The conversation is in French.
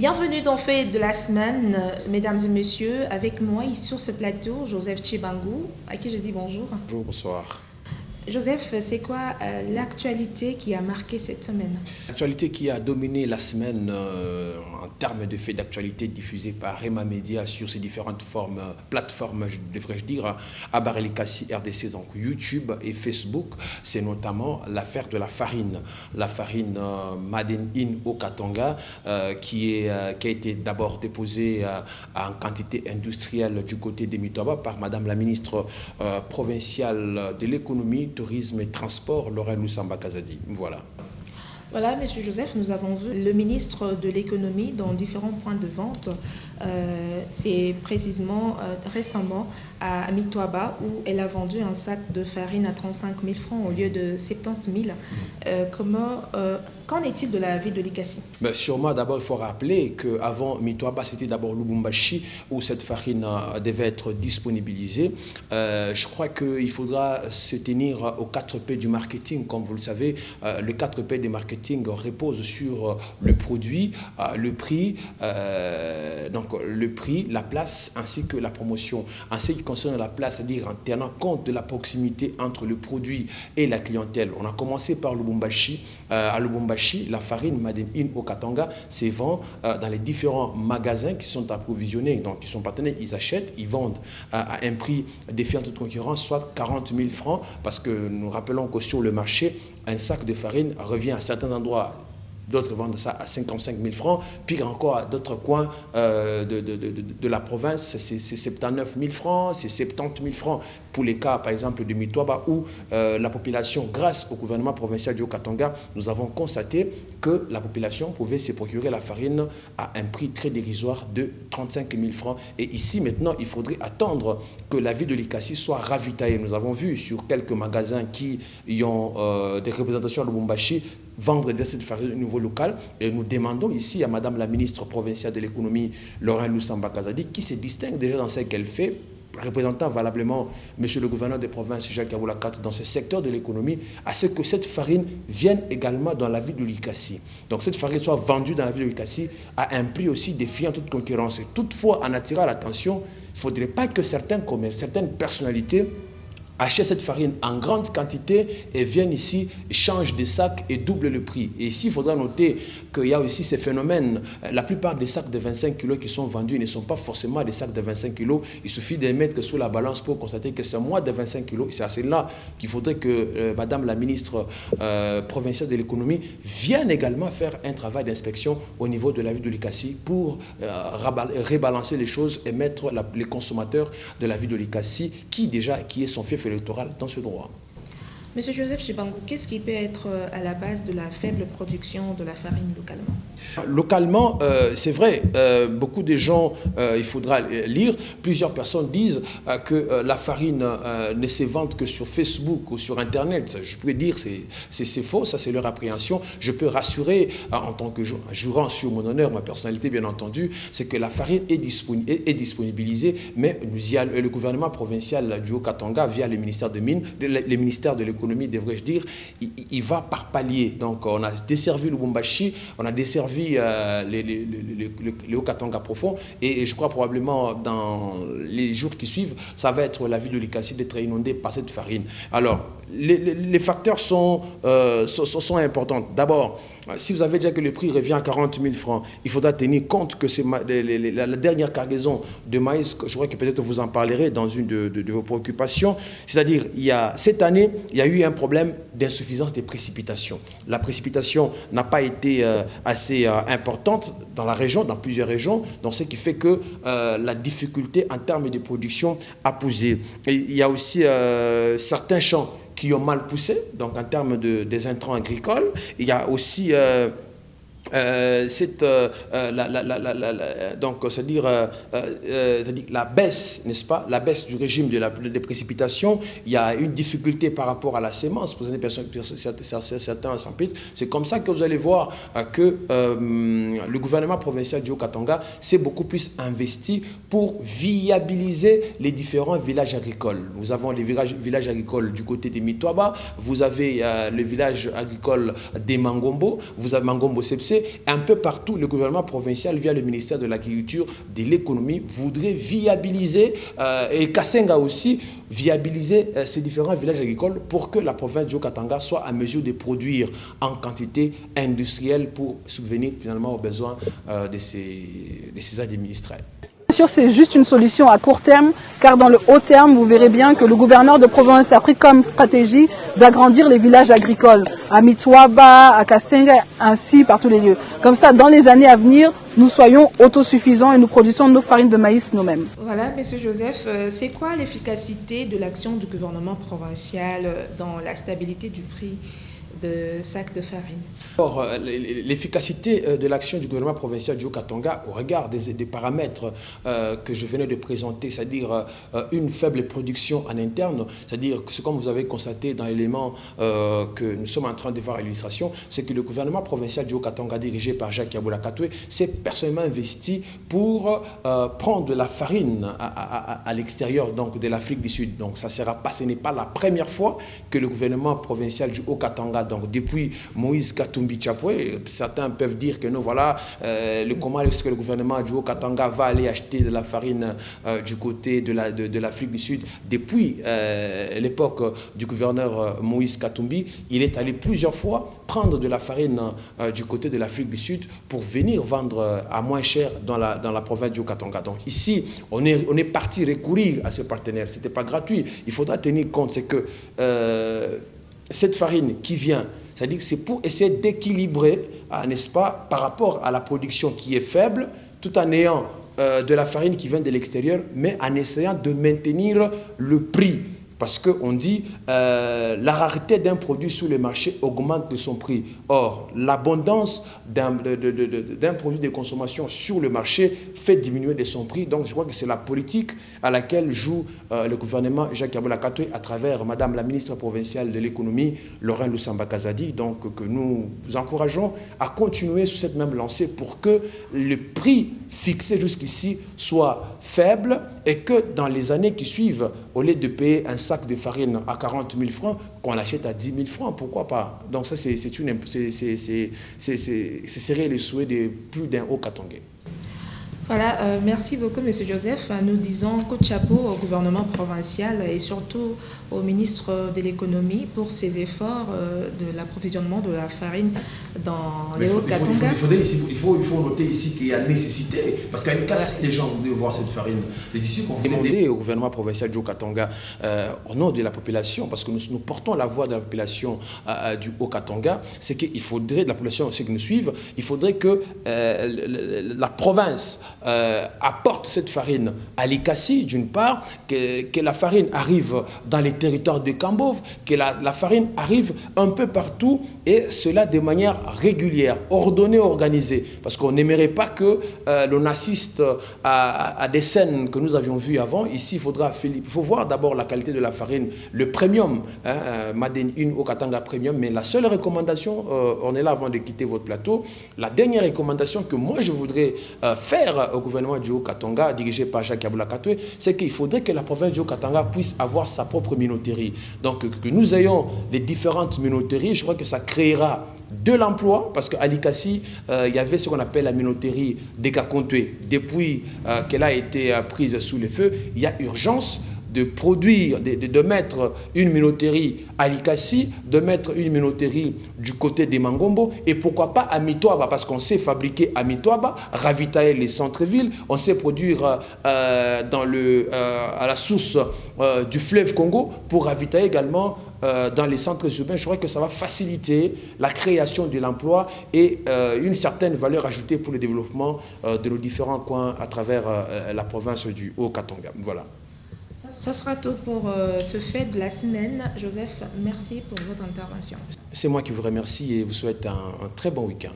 Bienvenue dans Fait de la semaine, mesdames et messieurs. Avec moi, ici sur ce plateau, Joseph Tchibangou, à qui je dis bonjour. Bonjour, bonsoir. Joseph, c'est quoi l'actualité qui a marqué cette semaine? L'actualité qui a dominé la semaine en termes de faits d'actualité diffusés par Rema Media sur ses différentes plateformes, devrais-je dire, à Barelikassi RDC, donc YouTube et Facebook, c'est notamment l'affaire de la farine. La farine Made in Okatanga qui a été d'abord déposée en quantité industrielle du côté des Mitoaba par Madame la ministre provinciale de l'économie, tourisme et transport, Lorraine Lusamba Kazadi. Voilà. Voilà, Monsieur Joseph, nous avons vu le ministre de l'économie dans différents points de vente. C'est précisément récemment à Mitoaba où elle a vendu un sac de farine à 35 000 francs au lieu de 70 000. Qu'en est-il de la ville de Likassi? Sûrement, d'abord, il faut rappeler qu'avant Mitoaba, c'était d'abord Lubumbashi où cette farine devait être disponibilisée. Je crois qu'il faudra se tenir aux 4 P du marketing. Comme vous le savez, le 4 P du marketing repose sur le produit, le prix, la place ainsi que la promotion. En ce qui concerne la place, c'est-à-dire en tenant compte de la proximité entre le produit et la clientèle. On a commencé par Lubumbashi. À Lubumbashi, la farine Made in Okatanga se vend dans les différents magasins qui sont approvisionnés, donc qui sont partenaires, ils achètent, ils vendent à un prix défiant toute concurrence, soit 40 000 francs, parce que nous rappelons que sur le marché, un sac de farine revient à certains endroits. D'autres vendent ça à 55 000 francs. Pire encore, à d'autres coins de la province, c'est 79 000 francs, c'est 70 000 francs. Pour les cas, par exemple, de Mitoaba, où la population, grâce au gouvernement provincial du Haut-Katanga, nous avons constaté que la population pouvait se procurer la farine à un prix très dérisoire de 35 000 francs. Et ici, maintenant, il faudrait attendre que la ville de Likassi soit ravitaillée. Nous avons vu sur quelques magasins qui ont des représentations à Lubumbashi vendre de cette farine au niveau local. Et nous demandons ici à Madame la ministre provinciale de l'économie, Lorraine Lusamba Kazadi, qui se distingue déjà dans ce qu'elle fait, représentant valablement Monsieur le gouverneur des provinces, Jacques Aboulakat, dans ce secteur de l'économie, à ce que cette farine vienne également dans la ville de Likassi. Donc cette farine soit vendue dans la ville de Likassi à un prix aussi défiant toute concurrence. Et toutefois, en attirant l'attention, il ne faudrait pas que certaines personnalités achètent cette farine en grande quantité et viennent ici, changent des sacs et doublent le prix. Et ici, il faudra noter qu'il y a aussi ces phénomènes. La plupart des sacs de 25 kg qui sont vendus ne sont pas forcément des sacs de 25 kg. Il suffit de les mettre sous la balance pour constater que c'est moins de 25 kg. C'est à cela qu'il faudrait que Madame la ministre provinciale de l'économie vienne également faire un travail d'inspection au niveau de la ville de Likassi pour rebalancer les choses et mettre les consommateurs de la ville de Likassi qui est son fief électoral dans ce droit. Monsieur Joseph Tchibangou, qu'est-ce qui peut être à la base de la faible production de la farine localement? Localement, c'est vrai, beaucoup de gens, il faudra lire, plusieurs personnes disent que la farine ne se vend que sur Facebook ou sur Internet. Je peux dire c'est faux, ça c'est leur appréhension. Je peux rassurer en tant que jurant sur mon honneur, ma personnalité bien entendu, c'est que la farine est disponibilisée, mais le gouvernement provincial du Haut-Katanga, via le ministère de Mines, le ministère de l'économie, devrais-je dire, il va par palier. Donc on a desservi Lubumbashi, on a desservi le Haut-Katanga profond, et je crois probablement dans les jours qui suivent, ça va être la ville de Likassi d'être inondée par cette farine. Alors, les facteurs sont importants. D'abord, si vous avez déjà que le prix revient à 40 000 francs, il faudra tenir compte que c'est la dernière cargaison de maïs, je crois que peut-être vous en parlerez dans une de vos préoccupations, c'est-à-dire cette année, il y a eu un problème d'insuffisance des précipitations. La précipitation n'a pas été assez importante dans la région, dans plusieurs régions, donc ce qui fait que la difficulté en termes de production a posé. Et il y a aussi certains champs qui ont mal poussé, donc en termes des intrants agricoles. Il y a aussi c'est-à-dire la baisse, n'est-ce pas, la baisse du régime des précipitations. Il y a une difficulté par rapport à la sémence pour certains s'impliquent. C'est comme ça que vous allez voir que le gouvernement provincial du Haut-Katanga s'est beaucoup plus investi pour viabiliser les différents villages agricoles. Nous avons les villages agricoles du côté des Mitoaba, vous avez le village agricole des Mangombo, vous avez Mangombo Sepse, sait, un peu partout, le gouvernement provincial, via le ministère de l'Agriculture, de l'Économie, voudrait viabiliser, et Kasenga aussi, viabiliser ces différents villages agricoles pour que la province du Haut-Katanga soit en mesure de produire en quantité industrielle pour subvenir finalement aux besoins de ses administrés. Bien sûr, c'est juste une solution à court terme, car dans le haut terme, vous verrez bien que le gouverneur de province a pris comme stratégie d'agrandir les villages agricoles, à Mitwaba, à Kasenga, ainsi par tous les lieux. Comme ça, dans les années à venir, nous soyons autosuffisants et nous produisons nos farines de maïs nous-mêmes. Voilà, Monsieur Joseph, c'est quoi l'efficacité de l'action du gouvernement provincial dans la stabilité du prix de sacs de farine? Alors, l'efficacité de l'action du gouvernement provincial du Haut-Katanga au regard des paramètres que je venais de présenter, c'est-à-dire une faible production en interne, c'est-à-dire que comme vous avez constaté dans l'élément que nous sommes en train de voir à l'illustration, c'est que le gouvernement provincial du Haut-Katanga dirigé par Jacques Yaboula Katoué s'est personnellement investi pour prendre de la farine à l'extérieur donc de l'Afrique du Sud. Donc ça ce n'est pas la première fois que le gouvernement provincial du Haut-Katanga, donc depuis Moïse Katumbi Chapwe, certains peuvent dire que non, voilà, comment est-ce que le gouvernement du Haut-Katanga va aller acheter de la farine du côté de l'Afrique du Sud. Depuis l'époque du gouverneur Moïse Katumbi, il est allé plusieurs fois prendre de la farine du côté de l'Afrique du Sud pour venir vendre à moins cher dans la province du Haut-Katanga. Donc ici, on est parti recourir à ce partenaire. Ce n'était pas gratuit. Il faudra tenir compte, c'est que cette farine qui vient, c'est-à-dire que c'est pour essayer d'équilibrer, n'est-ce pas, par rapport à la production qui est faible, tout en ayant de la farine qui vient de l'extérieur, mais en essayant de maintenir le prix. Parce qu'on dit la rareté d'un produit sur le marché augmente de son prix. Or, l'abondance d'un produit de consommation sur le marché fait diminuer de son prix. Donc, je crois que c'est la politique à laquelle joue le gouvernement Jacques Yaboula Katoué à travers Madame la ministre provinciale de l'économie, Lorraine Lusamba Kazadi. Donc, que nous vous encourageons à continuer sur cette même lancée pour que le prix fixé jusqu'ici soit faible et que dans les années qui suivent, au lieu de payer un sac de farine à 40 000 francs, qu'on l'achète à 10 000 francs, pourquoi pas? Donc ça, ce serait le souhait de plus d'un Haut-Katangais. Voilà, merci beaucoup, M. Joseph. Nous disons coup de chapeau au gouvernement provincial et surtout au ministre de l'économie pour ses efforts de l'approvisionnement de la farine dans le Haut-Katanga. Il faut noter ici qu'il y a nécessité, parce qu'à les gens voudraient voir cette farine. C'est ici qu'on veut demander au gouvernement provincial du Haut-Katanga, au nom de la population, parce que nous portons la voix de la population du Haut-Katanga, c'est qu'il faudrait, de la population aussi que nous suivent, il faudrait que la province apporte cette farine à l'Ikassi, d'une part, que la farine arrive dans les territoires de Kambov, que la farine arrive un peu partout, et cela de manière régulière, ordonnée, organisée. Parce qu'on n'aimerait pas que l'on assiste à des scènes que nous avions vues avant. Ici, il faut voir d'abord la qualité de la farine, le premium, Maden In Haut-Katanga Premium, mais la seule recommandation, on est là avant de quitter votre plateau, la dernière recommandation que moi je voudrais faire au gouvernement du Haut-Katanga, dirigé par Jacques Yaboula Katoué, c'est qu'il faudrait que la province du Haut-Katanga puisse avoir sa propre minoterie. Donc que nous ayons les différentes minoteries, je crois que ça créera de l'emploi, parce qu'à l'Ikassi, il y avait ce qu'on appelle la minoterie des Kakontoué. Depuis qu'elle a été prise sous le feu, il y a urgence de produire, de mettre une minoterie à l'Ikassi, de mettre une minoterie du côté des Mangombo, et pourquoi pas à Mitwaba, parce qu'on sait fabriquer à Mitwaba, ravitailler les centres-villes, on sait produire à la source du fleuve Congo pour ravitailler également dans les centres urbains. Je crois que ça va faciliter la création de l'emploi et une certaine valeur ajoutée pour le développement de nos différents coins à travers la province du Haut-Katanga. Voilà. Ça sera tout pour ce fait de la semaine. Joseph, merci pour votre intervention. C'est moi qui vous remercie et vous souhaite un très bon week-end.